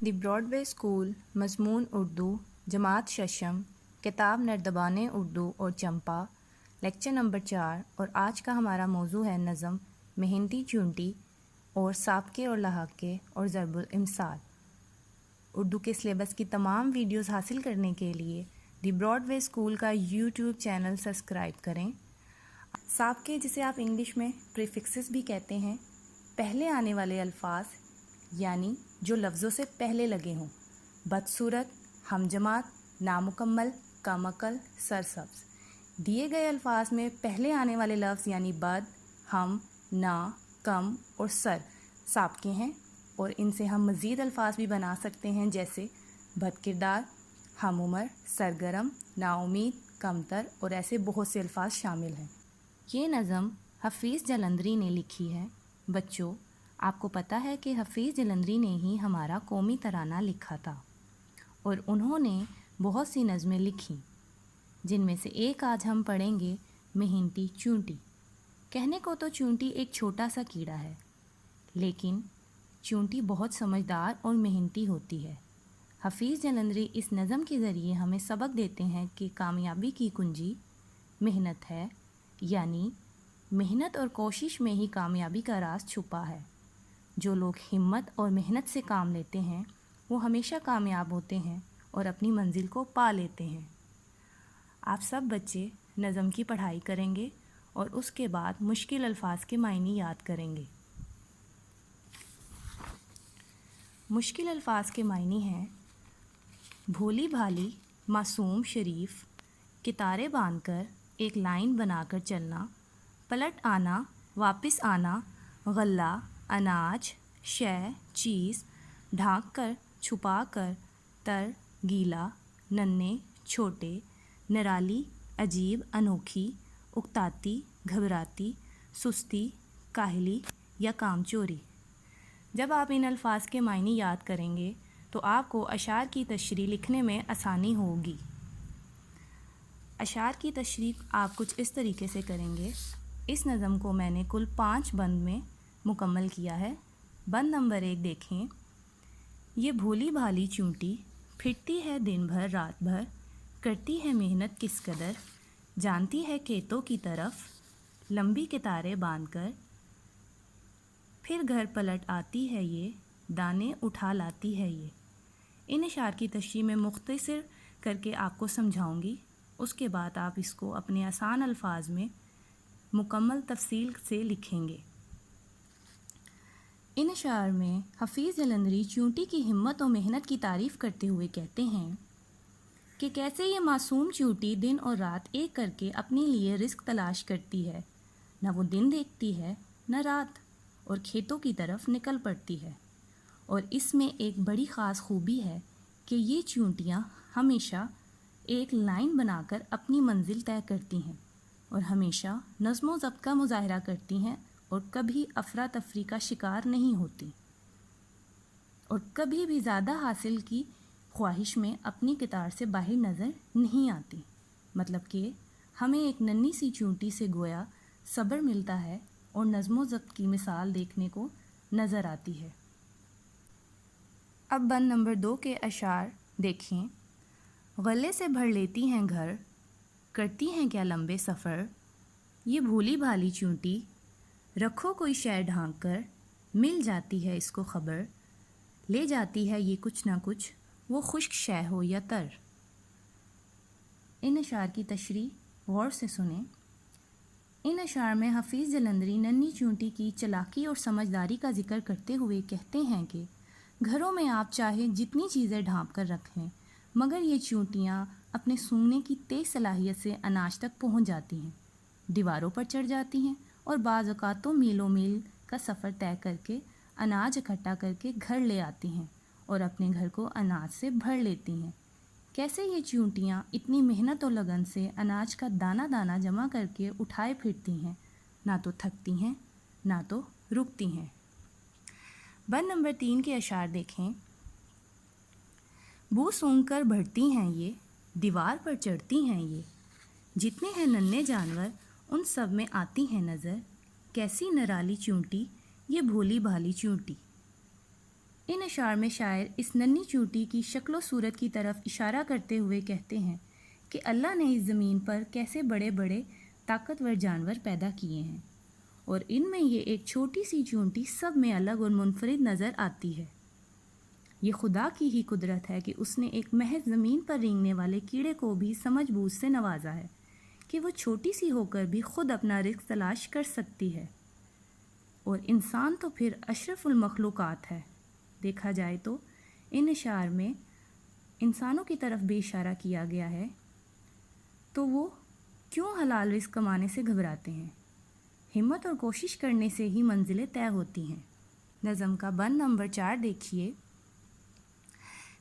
The broad way school مضمون اردو جماعت ششم کتاب نردبان اردو اور چمپا لیکچر نمبر 4 اور آج کا ہمارا موضوع ہے نظم محنتی چونٹی اور سابقے اور لحاقے اور ضرب الامثال۔ اردو کے سلیبس کی تمام ویڈیوز حاصل کرنے کے لیے دی براڈ وے اسکول کا یوٹیوب چینل سبسکرائب کریں۔ سابقے جسے آپ انگلش میں پریفکسز بھی کہتے ہیں، پہلے آنے والے الفاظ یعنی جو لفظوں سے پہلے لگے ہوں، بدصورت، ہم جماعت، نامکمل، کم عقل، سرسبز۔ دیے گئے الفاظ میں پہلے آنے والے لفظ یعنی بد، ہم، نا، کم اور سر سابقے ہیں، اور ان سے ہم مزید الفاظ بھی بنا سکتے ہیں جیسے بد کردار، ہم عمر، سرگرم، نا امید، کمتر اور ایسے بہت سے الفاظ شامل ہیں۔ یہ نظم حفیظ جلندری نے لکھی ہے۔ بچوں، آپ کو پتہ ہے کہ حفیظ جلندری نے ہی ہمارا قومی ترانہ لکھا تھا، اور انہوں نے بہت سی نظمیں لکھیں، جن میں سے ایک آج ہم پڑھیں گے، محنتی چونٹی۔ کہنے کو تو چونٹی ایک چھوٹا سا کیڑا ہے، لیکن چونٹی بہت سمجھدار اور محنتی ہوتی ہے۔ حفیظ جلندری اس نظم کے ذریعے ہمیں سبق دیتے ہیں کہ کامیابی کی کنجی محنت ہے، یعنی محنت اور کوشش میں ہی کامیابی کا راز چھپا ہے۔ جو لوگ ہمت اور محنت سے کام لیتے ہیں وہ ہمیشہ کامیاب ہوتے ہیں اور اپنی منزل کو پا لیتے ہیں۔ آپ سب بچے نظم کی پڑھائی کریں گے اور اس کے بعد مشکل الفاظ کے معنی یاد کریں گے۔ مشکل الفاظ کے معنی ہیں: بھولی بھالی، معصوم شریف، کتارے باندھ کر، ایک لائن بنا کر چلنا، پلٹ آنا، واپس آنا، غلہ، اناج، شے، چیز، ڈھانک کر، چھپا کر، تر، گیلا، ننھے، چھوٹے، نرالی، عجیب، انوکھی، اکتاتی، گھبراتی، سستی، کاہلی یا کام چوری۔ جب آپ ان الفاظ کے معنی یاد کریں گے تو آپ کو اشعار کی تشریح لکھنے میں آسانی ہوگی۔ اشعار کی تشریح آپ کچھ اس طریقے سے کریں گے۔ اس نظم کو میں نے کل 5 بند میں مکمل کیا ہے۔ بند نمبر 1 دیکھیں: یہ بھولی بھالی چونٹی پھرتی ہے دن بھر رات بھر، کرتی ہے محنت کس قدر، جانتی ہے کھیتوں کی طرف، لمبی کتاریں باندھ کر، پھر گھر پلٹ آتی ہے یہ، دانے اٹھا لاتی ہے یہ۔ ان اشعار کی تشریح میں مختصر کر کے آپ کو سمجھاؤں گی، اس کے بعد آپ اس کو اپنے آسان الفاظ میں مکمل تفصیل سے لکھیں گے۔ ان اشعار میں حفیظ جلندری چونٹی کی ہمت و محنت کی تعریف کرتے ہوئے کہتے ہیں کہ کیسے یہ معصوم چونٹی دن اور رات ایک کر کے اپنے لیے رزق تلاش کرتی ہے، نہ وہ دن دیکھتی ہے نہ رات، اور کھیتوں کی طرف نکل پڑتی ہے۔ اور اس میں ایک بڑی خاص خوبی ہے کہ یہ چونٹیاں ہمیشہ ایک لائن بنا کر اپنی منزل طے کرتی ہیں اور ہمیشہ نظم و ضبط کا مظاہرہ کرتی ہیں اور کبھی افراتفری کا شکار نہیں ہوتی، اور کبھی بھی زیادہ حاصل کی خواہش میں اپنی کتار سے باہر نظر نہیں آتی۔ مطلب کہ ہمیں ایک ننھی سی چونٹی سے گویا صبر ملتا ہے اور نظم و ضبط کی مثال دیکھنے کو نظر آتی ہے۔ اب بند نمبر 2 کے اشعار دیکھیں: غلے سے بھر لیتی ہیں گھر، کرتی ہیں کیا لمبے سفر، یہ بھولی بھالی چونٹی، رکھو کوئی شے ڈھانک کر، مل جاتی ہے اس کو خبر، لے جاتی ہے یہ کچھ نہ کچھ، وہ خشک شے ہو یا تر۔ ان اشعار کی تشریح غور سے سنیں۔ ان اشعار میں حفیظ جلندری ننھی چونٹی کی چالاکی اور سمجھداری کا ذکر کرتے ہوئے کہتے ہیں کہ گھروں میں آپ چاہے جتنی چیزیں ڈھانپ کر رکھیں، مگر یہ چونٹیاں اپنے سونگنے کی تیز صلاحیت سے اناج تک پہنچ جاتی ہیں، دیواروں پر چڑھ جاتی ہیں اور بعض اوقات تو میلوں میل کا سفر طے کر کے اناج اکٹھا کر کے گھر لے آتی ہیں اور اپنے گھر کو اناج سے بھر لیتی ہیں۔ کیسے یہ چونٹیاں اتنی محنت و لگن سے اناج کا دانہ دانہ جمع کر کے اٹھائے پھرتی ہیں، نہ تو تھکتی ہیں نہ تو رکتی ہیں۔ بند نمبر 3 کے اشعار دیکھیں: بو سونگھ کر بڑھتی ہیں یہ، دیوار پر چڑھتی ہیں یہ، جتنے ہیں ننھے جانور ان سب میں آتی ہیں نظر، کیسی نرالی چونٹی یہ بھولی بھالی چونٹی۔ ان اشعار میں شاعر اس ننھی چونٹی کی شکل و صورت کی طرف اشارہ کرتے ہوئے کہتے ہیں کہ اللہ نے اس زمین پر کیسے بڑے بڑے طاقتور جانور پیدا کیے ہیں، اور ان میں یہ ایک چھوٹی سی چونٹی سب میں الگ اور منفرد نظر آتی ہے۔ یہ خدا کی ہی قدرت ہے کہ اس نے ایک محض زمین پر رینگنے والے کیڑے کو بھی سمجھ بوجھ سے نوازا ہے کہ وہ چھوٹی سی ہو کر بھی خود اپنا رزق تلاش کر سکتی ہے، اور انسان تو پھر اشرف المخلوقات ہے۔ دیکھا جائے تو ان اشعار میں انسانوں کی طرف بھی اشارہ کیا گیا ہے، تو وہ کیوں حلال رزق کمانے سے گھبراتے ہیں؟ ہمت اور کوشش کرنے سے ہی منزلیں طے ہوتی ہیں۔ نظم کا بند نمبر 4 دیکھیے۔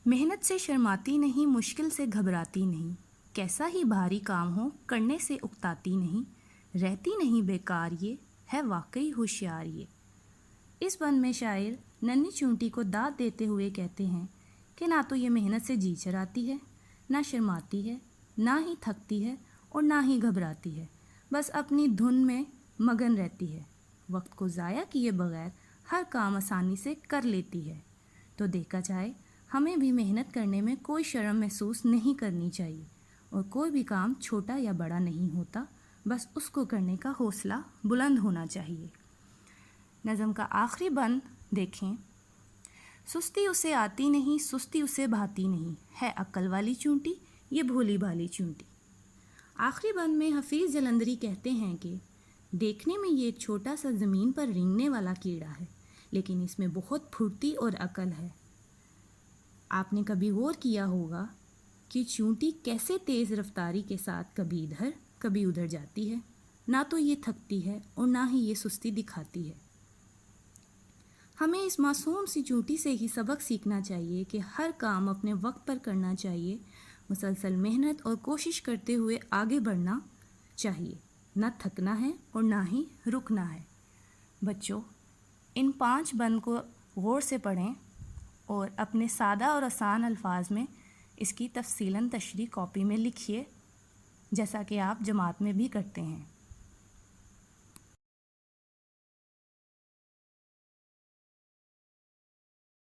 محنت سے شرماتی نہیں، مشکل سے گھبراتی نہیں، کیسا ہی بھاری کام ہو کرنے سے اکتاتی نہیں، رہتی نہیں بیکار یہ ہے واقعی ہوشیار یہ۔ اس بند میں شاعر ننھی چونٹی کو داد دیتے ہوئے کہتے ہیں کہ نہ تو یہ محنت سے جی چراتی ہے، نہ شرماتی ہے، نہ ہی تھکتی ہے اور نہ ہی گھبراتی ہے، بس اپنی دھن میں مگن رہتی ہے، وقت کو ضائع کیے بغیر ہر کام آسانی سے کر لیتی ہے۔ تو دیکھا جائے ہمیں بھی محنت کرنے میں کوئی شرم محسوس نہیں کرنی چاہیے، اور کوئی بھی کام چھوٹا یا بڑا نہیں ہوتا، بس اس کو کرنے کا حوصلہ بلند ہونا چاہیے۔ نظم کا آخری بند دیکھیں۔ سستی اسے آتی نہیں، سستی اسے بھاتی نہیں، ہے عقل والی چونٹی یہ بھولی بھالی چونٹی۔ آخری بند میں حفیظ جلندری کہتے ہیں کہ دیکھنے میں یہ ایک چھوٹا سا زمین پر رینگنے والا کیڑا ہے، لیکن اس میں بہت پھرتی اور عقل ہے۔ آپ نے کبھی غور کیا ہوگا کہ چونٹی کیسے تیز رفتاری کے ساتھ کبھی ادھر کبھی ادھر جاتی ہے، نہ تو یہ تھکتی ہے اور نہ ہی یہ سستی دکھاتی ہے۔ ہمیں اس معصوم سی چونٹی سے ہی سبق سیکھنا چاہیے کہ ہر کام اپنے وقت پر کرنا چاہیے، مسلسل محنت اور کوشش کرتے ہوئے آگے بڑھنا چاہیے، نہ تھکنا ہے اور نہ ہی رکنا ہے۔ بچوں، ان 5 بند کو غور سے پڑھیں اور اپنے سادہ اور آسان الفاظ میں اس کی تفصیلاً تشریح کاپی میں لکھیے، جیسا کہ آپ جماعت میں بھی کرتے ہیں۔